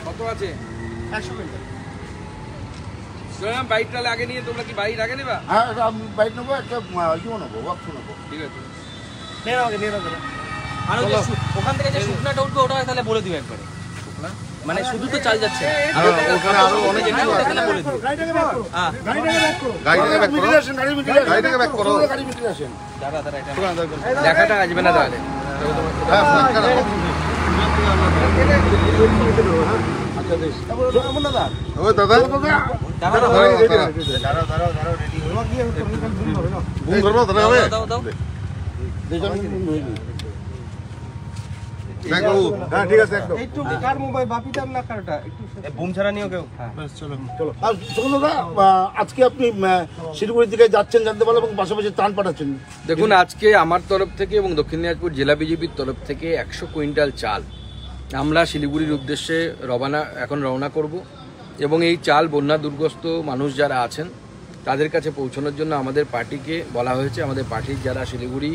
কত আছে? 100 কুইন্টাল। বাইকটা আগে নিয়ে তোমরা কি বাইক আগে নেবা? হ্যাঁ, বাইক নেবো, একটা ইও নেবো, ওয়াক্স নেবো। ঠিক আছে, নিয়ে নাও। আর ওখান থেকে যে শুকনাটা উঠবে ওটা তাহলে বলে দিও একবারে। মানে শুধু তো চাল যাচ্ছে, ওখানে আরো অনেক কিছু আছে। গাড়িটাকে ব্যাক করো। গাড়িটাকে ব্যাক করো। দাদা এটা দেখাটা আসবে না তাহলে। হ্যাঁ, ওই দাদা ঠিক আছে, একটু কার মোবাইল বাপিটার না কারটা একটু বুম ছাড়া নিও কেউ। চলো চলো। আর দাদা, আজকে আপনি শিলিগুড়ি থেকে যাচ্ছেন জানতে পারলাম এবং পাশাপাশি ত্রাণ পাঠাচ্ছেন। দেখুন, আজকে আমার তরফ থেকে এবং দক্ষিণ দিনাজপুর জেলা বিজেপির তরফ থেকে 100 কুইন্টাল চাল আমরা শিলিগুড়ির উদ্দেশ্যে রওনা করব এবং এই চাল বন্যা দুর্গস্ত মানুষ যারা আছেন তাদের কাছে পৌঁছানোর জন্য আমাদের পার্টিকে বলা হয়েছে। আমাদের পার্টির যারা শিলিগুড়ি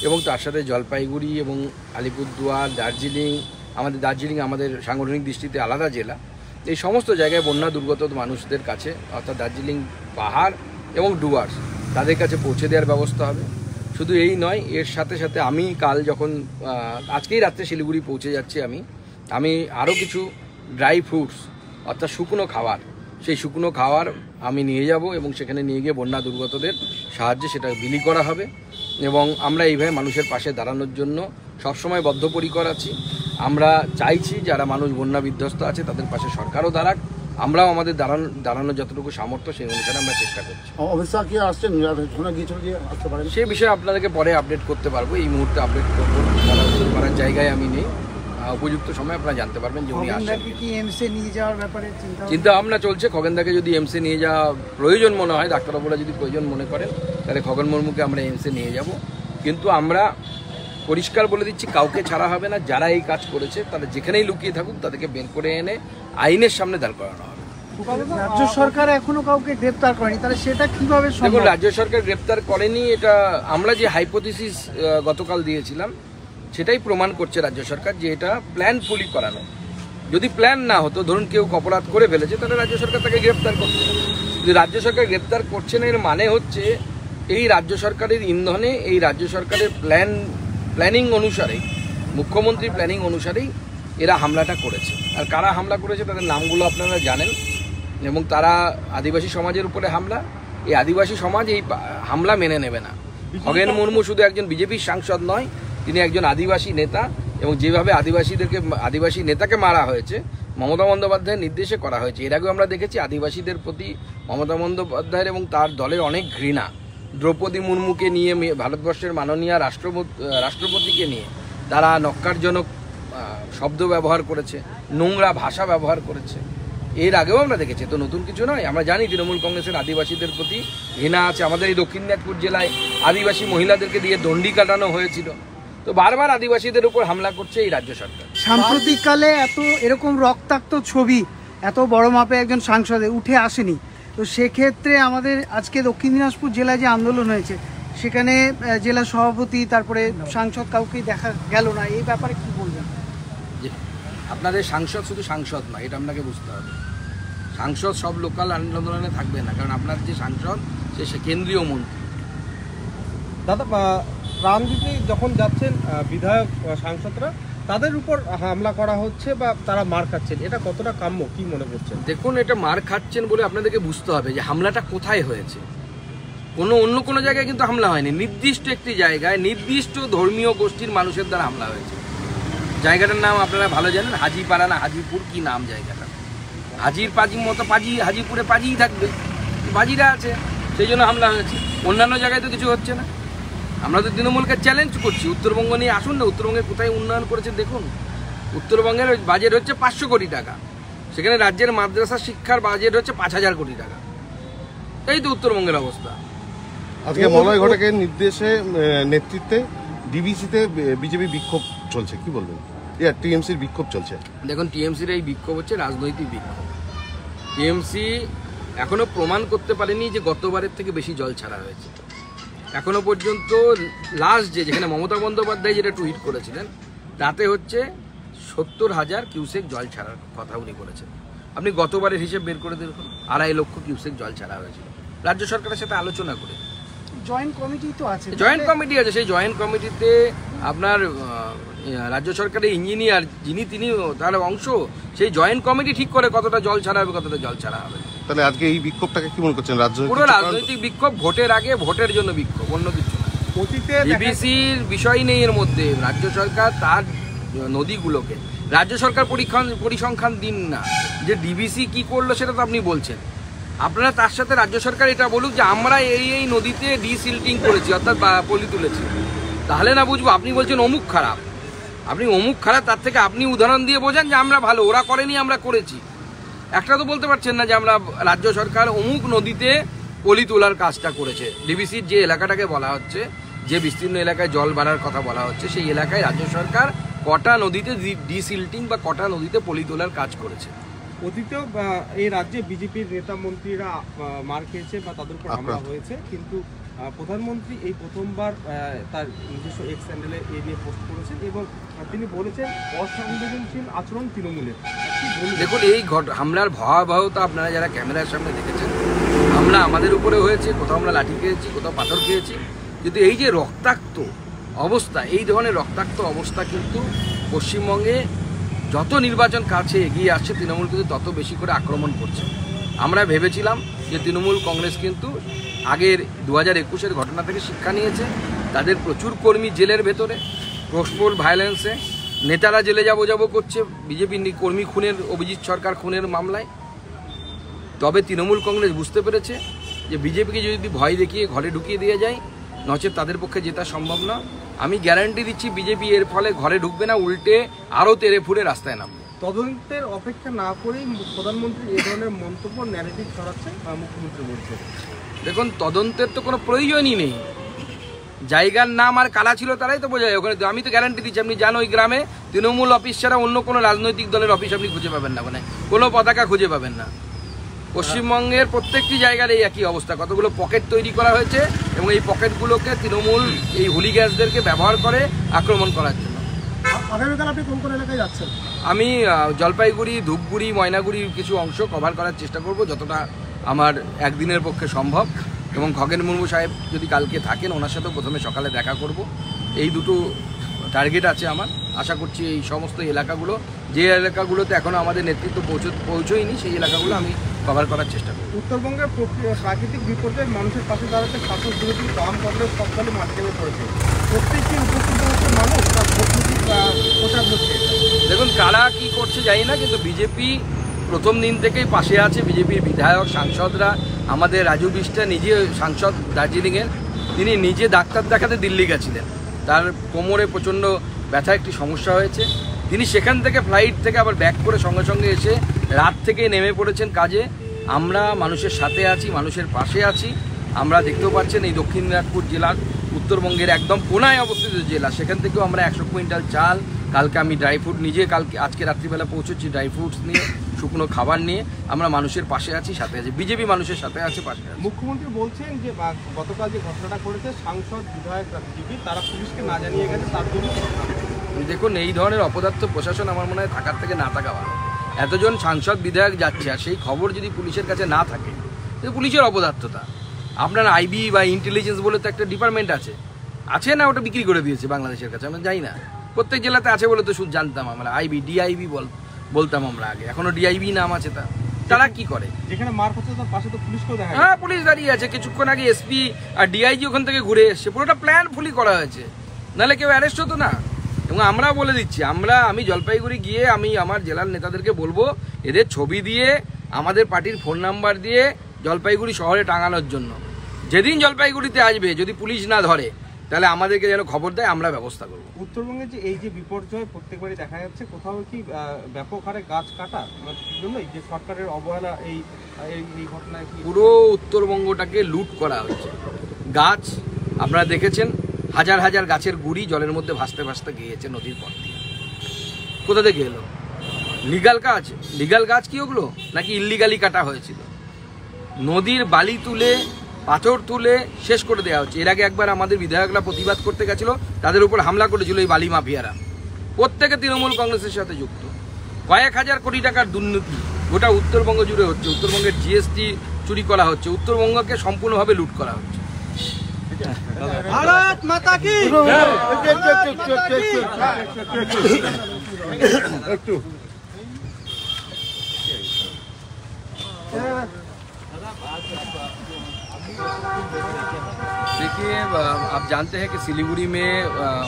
এবং তার সাথে জলপাইগুড়ি এবং আলিপুরদুয়ার, দার্জিলিং আমাদের সাংগঠনিক দৃষ্টিতে আলাদা জেলা, এই সমস্ত জায়গায় বন্যা দুর্গত মানুষদের কাছে, অর্থাৎ দার্জিলিং পাহাড় এবং ডুয়ার্স, তাদের কাছে পৌঁছে দেওয়ার ব্যবস্থা হবে। শুধু এই নয়, এর সাথে সাথে আমি কাল যখন আজকেই রাত্রে শিলিগুড়ি পৌঁছে যাচ্ছি, আমি আরও কিছু ড্রাই ফ্রুটস অর্থাৎ শুকনো খাবার, সেই শুকনো খাবার আমি নিয়ে যাব এবং সেখানে নিয়ে গিয়ে বন্যা দুর্গতদের সাহায্যে সেটা বিলি করা হবে। এবং আমরা এইভাবে মানুষের পাশে দাঁড়ানোর জন্য সবসময় বদ্ধপরিকর আছি। আমরা চাইছি যারা মানুষ বন্যা বিধ্বস্ত আছে তাদের পাশে সরকারও দাঁড়াক, আমরাও আমাদের দাঁড়ানোর যতটুকু সামর্থ্য সেই অনুসারে আমরা চেষ্টা করছি। সেই বিষয়ে আপনাদেরকে পরে আপডেট করতে পারবো, এই মুহূর্তে আপডেট করবো করার জায়গায় আমি নেই। উপযুক্ত সময় আপনারা জানতে পারবেন যে উনি আসছেন। চিন্তা ভাবনা চলছে, খগেনদাকে যদি এমসে নিয়ে যাওয়া প্রয়োজন মনে হয়, ডাক্তারবাবুরা যদি প্রয়োজন মনে করেন, তাহলে খগেন মুর্মুকে আমরা এমসে নিয়ে যাব। কিন্তু আমরা পরিষ্কার বলে দিচ্ছি, কাউকে ছাড়া হবে না। যারা এই কাজ করেছে তারা যেখানেই লুকিয়ে থাকুক তাদেরকে বের করে এনে আইনের সামনে দাঁড় করানো হবে। রাজ্য সরকার এখনো কাউকে গ্রেপ্তার করেনি, তাহলে সেটা কিভাবে সম্ভব? দেখুন, রাজ্য সরকার গ্রেপ্তার করেনি, এটা আমরা যে হাইপোথিসিস গতকাল দিয়েছিলাম সেটাই প্রমাণ করছে রাজ্য সরকার যে এটা প্ল্যানফুলি করানো। যদি প্ল্যান না হতো, ধরুন কেউ অপরাধ করে ফেলেছে, তাহলে রাজ্য সরকার তাকে গ্রেপ্তার করছে। যদি রাজ্য সরকার গ্রেপ্তার করছে না, এর মানে হচ্ছে এই রাজ্য সরকারের ইন্ধনে, এই রাজ্য সরকারের প্ল্যানিং অনুসারে, মুখ্যমন্ত্রী প্ল্যানিং অনুসারেই এরা হামলাটা করেছে। আর কারা হামলা করেছে তাদের নামগুলো আপনারা জানেন, এবং তারা আদিবাসী সমাজের উপরে হামলা। এই আদিবাসী সমাজ এই হামলা মেনে নেবে না। খগেন মুর্মু শুধু একজন বিজেপির সাংসদ নয়, তিনি একজন আদিবাসী নেতা, এবং যেভাবে আদিবাসী নেতাকে মারা হয়েছে মমতা বন্দ্যোপাধ্যায়ের নির্দেশে করা হয়েছে। এর আগেও আমরা দেখেছি আদিবাসীদের প্রতি মমতা বন্দ্যোপাধ্যায়ের এবং তার দলের অনেক ঘৃণা। দ্রৌপদী মুর্মুকে নিয়ে, ভারতবর্ষের মাননীয় রাষ্ট্রপতিকে নিয়ে তারা নক্কারজনক শব্দ ব্যবহার করেছে, নোংরা ভাষা ব্যবহার করেছে। এর আগেও আমরা দেখেছি, তো নতুন কিছু নয়। আমরা জানি তৃণমূল কংগ্রেসের আদিবাসীদের প্রতি ঘৃণা আছে। আমাদের এই দক্ষিণ দিনাজপুর জেলায় আদিবাসী মহিলাদেরকে দিয়ে দণ্ডি কাটানো হয়েছিল। তো বারবার আদিবাসীদের উপর হামলা করছে এই রাজ্য সরকার। সাম্প্রতিককালে এরকম রক্তাক্ত ছবি এত বড় মাপে একজন সাংসদে উঠে আসেনি। তো সেক্ষেত্রে আমাদের আজকে দক্ষিণ দিনাজপুর জেলায় যে আন্দোলন হয়েছে, সেখানে জেলা সভাপতি তারপরে সাংসদ কাউকেই দেখা গেল না, এই ব্যাপারে কি বলবেন? আপনাদের সাংসদ শুধু সাংসদ নয়, এটা আপনাকে বুঝতে হবে। সাংসদ সব লোকাল আন্দোলনে থাকবে না, কারণ আপনার যে সাংসদ সে কেন্দ্রীয় মন্ত্রী। দাদা, ত্রাণ দিতে যখন যাচ্ছেন বিধায়ক সাংসদরা, তাদের উপর হামলা করা হচ্ছে বা তারা মার খাচ্ছেন, এটা কতটা কাম্য, কি মনে করছেন? দেখুন, এটা মার খাচ্ছেন বলে আপনাদেরকে বুঝতে হবে যে হামলাটা কোথায় হয়েছে। অন্য কোনো জায়গায় কিন্তু হামলা হয়নি, নির্দিষ্ট একটি জায়গায় নির্দিষ্ট ধর্মীয় গোষ্ঠীর মানুষের দ্বারা হামলা হয়েছে। জায়গাটার নাম আপনারা ভালো জানেন, হাজিপাড়া না হাজিপুর, কি নাম জায়গাটা? হাজির পাজি মতো হাজিপুরে পাজিই থাকবে, বাজিরা আছে, সেই জন্য হামলা হয়েছে। অন্যান্য জায়গায় তো কিছু হচ্ছে না। আমরা তো তৃণমূলকে চ্যালেঞ্জ করছি, উত্তরবঙ্গ নিয়ে আসুন না। উত্তরবঙ্গে কোথায় উন্নয়ন করেছে দেখুন। উত্তরবঙ্গের বাজেট হচ্ছে 500 কোটি টাকা, সেখানে রাজ্যের মাদ্রাসা শিক্ষার বাজেট হচ্ছে 5000 কোটি টাকা। এই তো উত্তরবঙ্গের অবস্থা। আজকে মলয় ঘটকের নেতৃত্বে ডিবিসিতে বিজেপি বিক্ষোভ চলছে, কি বলবেন? টিএমসির বিক্ষোভ চলছে। দেখুন, টিএমসির এই বিক্ষোভ হচ্ছে রাজনৈতিক বিক্ষোভ। টিএমসি এখনো প্রমাণ করতে পারেনি যে গতবারের থেকে বেশি জল ছাড়া হয়েছে। এখনো পর্যন্ত লাস্ট যেখানে মমতা বন্দ্যোপাধ্যায় যেটা টুইট করেছিলেন তাতে হচ্ছে 70,000 কিউসেক জল ছাড়ার কথা উনি বলেছেন। আপনি গতবারের হিসেব বের করে দেখুন, 2.5 লক্ষ কিউসেক জল ছাড়া হয়েছিল রাজ্য সরকারের সাথে আলোচনা করে। জয়েন্ট কমিটি তো আছে, জয়েন্ট কমিটি আছে, সেই জয়েন্ট কমিটিতে আপনার রাজ্য সরকারের ইঞ্জিনিয়ার তিনি তার অংশ। সেই জয়েন্ট কমিটি ঠিক করে কতটা জল ছাড়া হবে, কতটা জল ছাড়া হবে। তাহলে আজকে এই বিক্ষোভটাকে কি মনে করছেন? পুরো রাজনৈতিক বিক্ষোভ, ভোটের আগে ভোটের জন্য বিক্ষোভ, অন্য কিছু না। ডিবিসির বিষয় নেই এর মধ্যে। রাজ্য সরকার তার নদীগুলোকে, রাজ্য সরকার পরিসংখ্যান দিন না যে ডিবিসি কি করলো সেটা তো আপনি বলছেন। আপনারা তার সাথে রাজ্য সরকার এটা বলুক যে আমরা এই নদীতে ডিসিল্টিং করেছি, অর্থাৎ পলি তুলেছি, তাহলে না বুঝবো। আপনি বলছেন অমুক খারাপ, আপনি অমুক খারাপ, তার থেকে আপনি উদাহরণ দিয়ে বোঝান যে আমরা ভালো, ওরা করেনি আমরা করেছি। একটা তো বলতে পারছেন না যে আমরা রাজ্য সরকার অমুক নদীতে পলি তোলার কাজটা করেছে। ডিবিসির যে এলাকাটাকে বলা হচ্ছে, যে বিস্তীর্ণ এলাকায় জল বাড়ার কথা বলা হচ্ছে, সেই এলাকায় রাজ্য সরকার কটা নদীতে ডিসিল্টিং বা কটা নদীতে পলি তোলার কাজ করেছে। অতীতেও এই রাজ্যে বিজেপির নেতা মন্ত্রীরা মার খেয়েছে বা তাদের উপর হামলা হয়েছে, কিন্তু প্রধানমন্ত্রী এই প্রথমবার তার নিজস্ব এক্স হ্যান্ডেলে এই নিয়ে পোস্ট করেছেন এবং তিনি বলেছেন অসংবেদনশীল আচরণ তৃণমূলের। দেখুন, এই হামলার ভয়াবহতা আপনারা যারা ক্যামেরার সামনে দেখেছেন, হামলা আমাদের উপরে হয়েছে, কোথাও আমরা লাঠি খেয়েছি, কোথাও পাথর খেয়েছি, কিন্তু এই যে রক্তাক্ত অবস্থা, এই ধরনের রক্তাক্ত অবস্থা কিন্তু পশ্চিমবঙ্গে যত নির্বাচন কাছে এগিয়ে আসছে তৃণমূল কিন্তু তত বেশি করে আক্রমণ করছে। আমরা ভেবেছিলাম যে তৃণমূল কংগ্রেস কিন্তু আগের 2021-এর ঘটনা থেকে শিক্ষা নিয়েছে। তাদের প্রচুর কর্মী জেলের ভেতরে, ক্রসপোল ভায়োলেন্সে নেতারা জেলে যাবো করছে বিজেপি কর্মী খুনের, অভিজিৎ সরকার খুনের মামলায়। তবে তৃণমূল কংগ্রেস বুঝতে পেরেছে যে বিজেপিকে যদি ভয় দেখিয়ে ঘরে ঢুকিয়ে দিয়ে যায়, নচেত তাদের পক্ষে জেতা সম্ভব না। আমি গ্যারান্টি দিচ্ছি বিজেপি এর ফলে ঘরে ঢুকবে না, উল্টে আরও তেড়ে ফুড়ে রাস্তায় নামবে। তদন্তের অপেক্ষা না করেই প্রধানমন্ত্রী এই ধরনের মন্তব্য ন্যারেটিভ ছড়াচ্ছে মুখ্যমন্ত্রী বলছে। দেখুন, তদন্তের তো কোনো প্রয়োজনই নেই। জায়গার নাম আর কারা ছিল তারাই তো বোঝা যায় ওখানে। আমি তো গ্যারান্টি দিচ্ছি, আপনি যান ওই গ্রামে, তৃণমূল অফিস ছাড়া অন্য কোনো রাজনৈতিক দলের অফিস আপনি খুঁজে পাবেন না, ওখানে কোনো পতাকা খুঁজে পাবেন না। পশ্চিমবঙ্গের প্রত্যেকটি জায়গার এই একই অবস্থা। কতগুলো পকেট তৈরি করা হয়েছে এবং এই পকেটগুলোকে তৃণমূল এই হুলিগ্যান্সদেরকে ব্যবহার করে আক্রমণ করার জন্য। আগামীকাল আপনি কোন কোন এলাকায় যাচ্ছেন? আমি জলপাইগুড়ি, ধূপগুড়ি, ময়নাগুড়ির কিছু অংশ কভার করার চেষ্টা করব যতটা আমার একদিনের পক্ষে সম্ভব। এবং খগেন মুর্মু সাহেব যদি কালকে থাকেন, ওনার সাথেও প্রথমে সকালে দেখা করব। এই দুটো টার্গেট আছে আমার। আশা করছি এই সমস্ত এলাকাগুলো, যে এলাকাগুলোতে এখনও আমাদের নেতৃত্ব পৌঁছয়নি, সেই এলাকাগুলো আমি কভার করার চেষ্টা করব। উত্তরবঙ্গের প্রাকৃতিক বিপর্যয়ে মানুষের পাশে দাঁড়াতে শাসক বিরোধী বাম কংগ্রেস সবদলে মাঠ নেমে পড়েছে। প্রত্যেকটি উপস্থিত হচ্ছে মানুষ তার ভোটনীতি প্রচার হচ্ছে। দেখুন, কারা কি করছে জানি না, কিন্তু বিজেপি প্রথম দিন থেকেই পাশে আছে। বিজেপির বিধায়ক, সাংসদরা, আমাদের রাজু বিষ্টা নিজে সাংসদ দার্জিলিংয়ের, তিনি নিজে ডাক্তার দেখাতে দিল্লি গেছিলেন। তার কোমরে প্রচণ্ড ব্যথা, একটি সমস্যা হয়েছে। তিনি সেখান থেকে ফ্লাইট থেকে আবার ব্যাক করে সঙ্গে সঙ্গে এসে রাত থেকে নেমে পড়েছেন কাজে। আমরা মানুষের সাথে আছি, মানুষের পাশে আছি। আমরা দেখতেও পাচ্ছেন এই দক্ষিণ দিনাজপুর জেলার, উত্তরবঙ্গের একদম কোনায় অবস্থিত জেলা, সেখান থেকেও আমরা 100 কুইন্টাল চাল, কালকে আমি ড্রাই ফ্রুট নিজে আজকে রাত্রিবেলা পৌঁছেছি ড্রাই ফ্রুটস নিয়ে, শুকনো খাবার নিয়ে। আমরা মানুষের পাশে আছি, সাথে আছি। বিজেপি মানুষের সাথে আছে, পাশে আছে। মুখ্যমন্ত্রী বলছেন যে গতকাল যে ঘটনাটা করেছে সাংসদ, বিধায়ক, বিজেপি তারা পুলিশকে না জানিয়ে গেছে, তার জন্য। দেখুন, এই ধরনের অপদার্থ প্রশাসন আমার মনে হয় থাকার থেকে না থাকা ভালো। এতজন সাংসদ, বিধায়ক যাচ্ছে, আর সেই খবর যদি পুলিশের কাছে না থাকে, তো পুলিশের অপদার্থতা। আপনার আইবি বা ইন্টেলিজেন্স বলে তো একটা ডিপার্টমেন্ট আছে না, ওটা বিক্রি করে দিয়েছে বাংলাদেশের কাছে, আমরা জানি না। প্রত্যেক জেলাতে আছে বলে তো শুধু জানতাম আমরা। আইবি, ডিআইবি বলতাম আমরা আগে, এখনো ডিআইবি নাম আছে। তারা কি করে? যেখানে মার হচ্ছে তার পাশে তো পুলিশকেও দেখা যায়। হ্যাঁ, পুলিশ দাঁড়িয়ে আছে। কিছুক্ষণ আগে এসপি আর ডিআইজি ওখান থেকে ঘুরে এসছে। পুরোটা প্ল্যান ফুলি করা হয়েছে, নাহলে কেউ অ্যারেস্ট হতো না। এবং আমরা বলে দিচ্ছি, আমি জলপাইগুড়ি গিয়ে আমি আমার জেলার নেতাদেরকে বলবো এদের ছবি দিয়ে, আমাদের পার্টির ফোন নাম্বার দিয়ে জলপাইগুড়ি শহরে টাঙানোর জন্য। যেদিন জলপাইগুড়িতে আসবে, যদি পুলিশ না ধরে, তাহলে আমাদেরকে যেন খবর দেয়, আমরা ব্যবস্থা করব। উত্তরবঙ্গে যে এই যে বিপর্যয় প্রত্যেকবারই দেখা যাচ্ছে, কোথাও কি ব্যাপক হারে গাছ কাটা জন্যই যে সরকারের অবহেলা এই ঘটনায়? পুরো উত্তরবঙ্গটাকে লুট করা হচ্ছে। গাছ আপনারা দেখেছেন, হাজার হাজার গাছের গুড়ি জলের মধ্যে ভাসতে ভাসতে গিয়েছে নদীর পথ দিয়ে। কোথা থেকে এলো? লিগাল গাছ কি ওগুলো, নাকি ইল্লিগালি কাটা হয়েছিল? নদীর বালি তুলে পাথর তুলে শেষ করে দেওয়া হচ্ছে। এর আগে একবার আমাদের বিধায়করা প্রতিবাদ করতে গেছিল, তাদের উপর হামলা করেছিল এই বালি মাফিয়ারা। প্রত্যেকে তৃণমূল কংগ্রেসের সাথে যুক্ত। কয়েক হাজার কোটি টাকার দুর্নীতি গোটা উত্তরবঙ্গ জুড়ে হচ্ছে। উত্তরবঙ্গের জিএসটি চুরি করা হচ্ছে, উত্তরবঙ্গকে সম্পূর্ণভাবে লুট করা হচ্ছে। ভারত মাতা কি একটু देखिए, आप जानते हैं कि सिलीगुड़ी में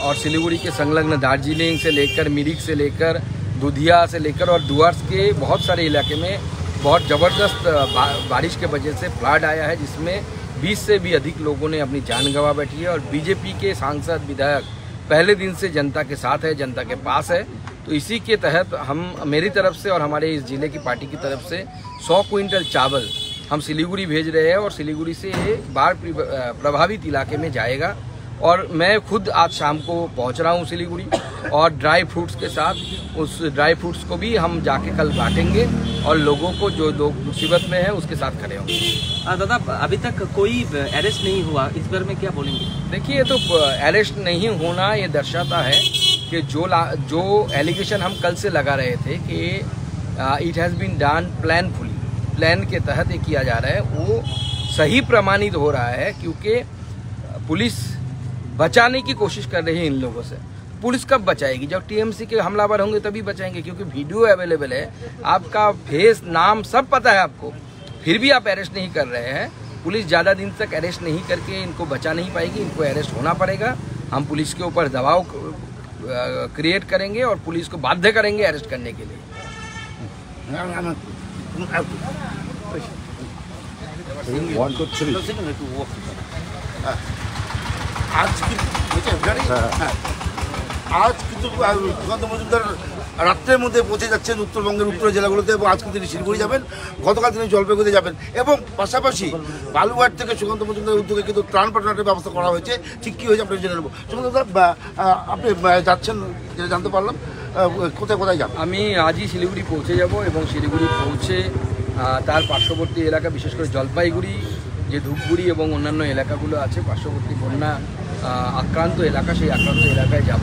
और सिलीगुड़ी के संलग्न दार्जिलिंग से लेकर मिरिक से लेकर दुधिया से लेकर और डुअर्स के बहुत सारे इलाके में बहुत ज़बरदस्त बारिश के वजह से फ्लड आया है, जिसमें 20 से भी अधिक लोगों ने अपनी जान गंवा बैठी है। और बीजेपी के सांसद विधायक पहले दिन से जनता के साथ है, जनता के पास है। तो इसी के तहत हम मेरी तरफ से और हमारे इस ज़िले की पार्टी की तरफ से 100 क्विंटल चावल हम सिलीगुड़ी भेज रहे हैं और सिलीगुड़ी से ये बाढ़ प्रभावित इलाके में जाएगा। और मैं खुद आज शाम को पहुंच रहा हूं सिलीगुड़ी, और ड्राई फ्रूट्स के साथ उस ड्राई फ्रूट्स को भी हम जाके कल बांटेंगे और लोगों को जो लोग मुसीबत में हैं उसके साथ खड़े होंगे। दादा, अभी तक कोई अरेस्ट नहीं हुआ, इस बारे में क्या बोलेंगे? देखिए, तो अरेस्ट नहीं होना ये दर्शाता है कि जो एलिगेशन हम कल से लगा रहे थे कि it has been done planfully, plan के तहत ये किया जा रहा है, वो सही प्रमाणित हो रहा है। क्योंकि पुलिस बचाने की कोशिश कर रही है इन लोगों से। पुलिस कब बचाएगी? जब टीएमसी के हमलावर होंगे तभी बचाएंगे, क्योंकि वीडियो अवेलेबल है, आपका फेस नाम सब पता है आपको, फिर भी आप अरेस्ट नहीं कर रहे हैं। पुलिस ज़्यादा दिन तक अरेस्ट नहीं करके इनको बचा नहीं पाएगी, इनको अरेस्ट होना पड़ेगा। हम पुलिस के ऊपर दबाव क्रिएट करेंगे और पुलिस को बाध्य करेंगे अरेस्ट करने के लिए। আজ কিন্তু সুকান্ত মজুমদার রাত্রের মধ্যে পৌঁছে যাচ্ছেন উত্তরবঙ্গের উত্তর জেলাগুলোতে, এবং আজকে তিনি শিলিগুড়ি যাবেন, গতকাল তিনি জলপাইগুড়িতে যাবেন। এবং পাশাপাশি বালুঘাট থেকে সুকান্ত মজুমদারের উদ্যোগে কিন্তু ত্রাণ পাঠানোর ব্যবস্থা করা হয়েছে। ঠিক কী হয়েছে আপনি জেনে নেব। সুকান্তদা, আপনি যাচ্ছেন যেটা জানতে পারলাম, কোথায় কোথায় যাবেন? আমি আজই শিলিগুড়ি পৌঁছে যাব এবং শিলিগুড়ি পৌঁছে তার পার্শ্ববর্তী এলাকা, বিশেষ করে জলপাইগুড়ি, যে ধূপগুড়ি এবং অন্যান্য এলাকাগুলো আছে পার্শ্ববর্তী বন্যা আক্রান্ত এলাকা, সেই আক্রান্ত এলাকায় যাব।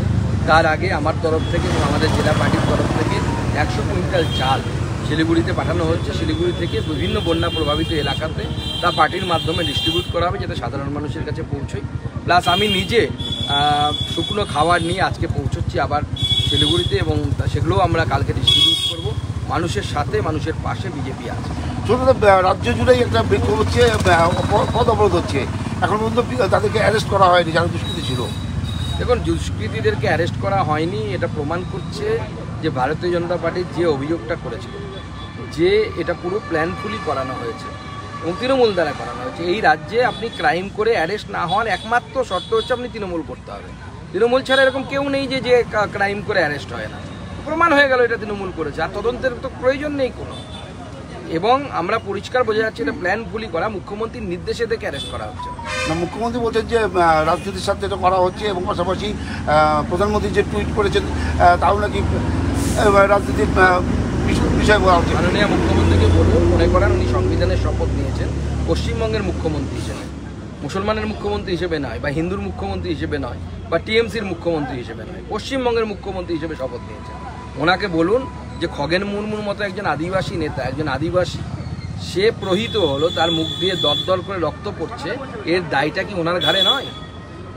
তার আগে আমার তরফ থেকে এবং আমাদের জেলা পার্টির তরফ থেকে 100 কুইন্টাল চাল শিলিগুড়িতে পাঠানো হচ্ছে। শিলিগুড়ি থেকে বিভিন্ন বন্যা প্রভাবিত এলাকাতে তা পার্টির মাধ্যমে ডিস্ট্রিবিউট করা হবে, যাতে সাধারণ মানুষের কাছে পৌঁছয়। প্লাস আমি নিজে শুকনো খাবার নিয়ে আজকে পৌঁছচ্ছি আবার শিলিগুড়িতে, এবং সেগুলোও আমরা কালকে ডিস্ট্রিবিউট করব। মানুষের সাথে, মানুষের পাশে বিজেপি আছে। রাজ্য জুড়েই একটা বিক্ষোভ হচ্ছে, পথ অবরোধ হচ্ছে, এখন পর্যন্ত তাদেরকে অ্যারেস্ট করা হয়নি যারা দুষ্কৃতী ছিল। দেখুন, দুষ্কৃতীদেরকে অ্যারেস্ট করা হয়নি, এটা প্রমাণ করছে যে ভারতীয় জনতা পার্টির যে অভিযোগটা করেছিল যে এটা পুরো প্ল্যানফুলি করানো হয়েছে এবং তৃণমূল দ্বারা করানো হয়েছে। এই রাজ্যে আপনি ক্রাইম করে অ্যারেস্ট না হওয়ার একমাত্র শর্ত হচ্ছে আপনি তৃণমূল করতে হবে। তৃণমূল ছাড়া এরকম কেউ নেই যে ক্রাইম করে অ্যারেস্ট হয় না। প্রমাণ হয়ে গেল এটা তৃণমূল করেছে, আর তদন্তের তো প্রয়োজন নেই কোনো। এবং আমরা পরিষ্কার বোঝা যাচ্ছে এটা প্ল্যানফুলি করা, মুখ্যমন্ত্রীর নির্দেশে থেকে অ্যারেস্ট করা হচ্ছে না। মুখ্যমন্ত্রী বলছেন যে রাজনীতির সাথে এটা করা হচ্ছে, এবং পাশাপাশি প্রধানমন্ত্রী যে টুইট করেছেন তাও নাকি রাজনীতির বিষয় বলা হচ্ছে। মাননীয় মুখ্যমন্ত্রীকে বলবো, মনে করেন উনি সংবিধানের শপথ নিয়েছেন পশ্চিমবঙ্গের মুখ্যমন্ত্রী হিসেবে, মুসলমানের মুখ্যমন্ত্রী হিসেবে নয়, বা হিন্দুর মুখ্যমন্ত্রী হিসেবে নয়, বা টিএমসির মুখ্যমন্ত্রী হিসেবে নয়, পশ্চিমবঙ্গের মুখ্যমন্ত্রী হিসেবে শপথ নিয়েছেন। ওনাকে বলুন যে খগেন মুর্মুর মতো একজন আদিবাসী নেতা, একজন আদিবাসী, সে প্রহিত হলো, তার মুখ দিয়ে দরদর করে রক্ত পড়ছে, এর দায়টা কি ওনার ঘাড়ে নয়?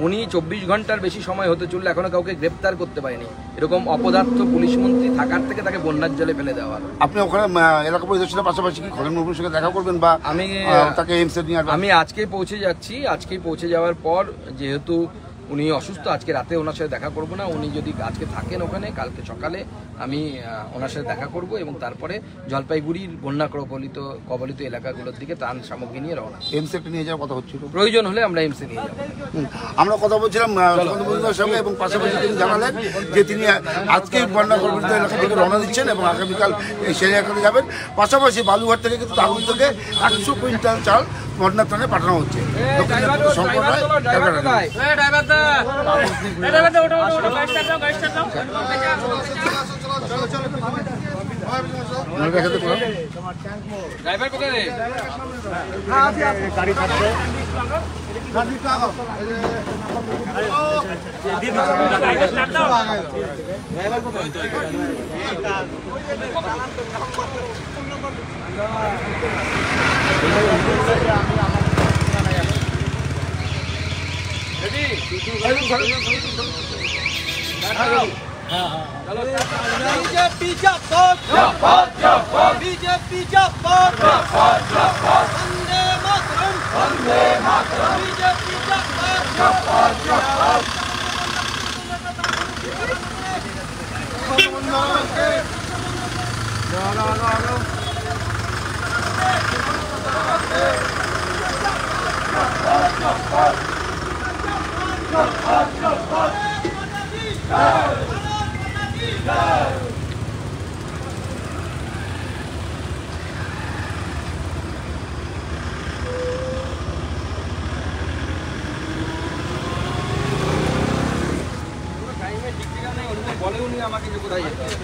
উনি 24 ঘন্টার বেশি সময় হতে চললে এখনো কাউকে গ্রেপ্তার করতে পারেনি। এরকম অপদার্থ পুলিশ মন্ত্রী থাকার থেকে তাকে বন্যার জলে ফেলে দেওয়া। আপনি ওখানে এলাকা পরিদর্শনের পাশাপাশি কি খগেন মুর্মুর সঙ্গে দেখা করবেন, বা তাকে এমসে নিয়ে আসবেন? আমি আজকেই পৌঁছে যাচ্ছি। আজকেই পৌঁছে যাওয়ার পর, যেহেতু উনি অসুস্থ, আজকে রাতে ওনার সাথে দেখা করব না। উনি যদি আজকে থাকেন ওখানে, কালকে সকালে আমি ওনার সাথে দেখা করব, এবং তারপরে জলপাইগুড়ির বন্যা কবলিত এলাকাগুলোর দিকে ত্রাণ সামগ্রী নিয়ে রওনা। এমসে নিয়ে যাওয়ার কথা হচ্ছিল, প্রয়োজন হলে আমরা এমসে নিয়ে যাব। আমরা কথা বলছিলাম সুকান্ত সঙ্গে, এবং পাশাপাশি তিনি জানালেন যে তিনি আজকে বন্যা কবলিত এলাকা থেকে রওনা দিচ্ছেন এবং আগামীকাল সেই এলাকাতে যাবেন। পাশাপাশি বালুঘাট থেকে কিন্তু তাগুল থেকে 100 কুইন্টাল চাল বন্যার ত্রাণে পাঠানো হচ্ছে। দক্ষিণ দিনাজপুর সম্প্রদায় ড্রাইভার কোথায় রে? BJP जब्बात BJP जब्बात Vande Mataram BJP जब्बात বলে উনি আমাকে যে কোথায় যেতে হবে।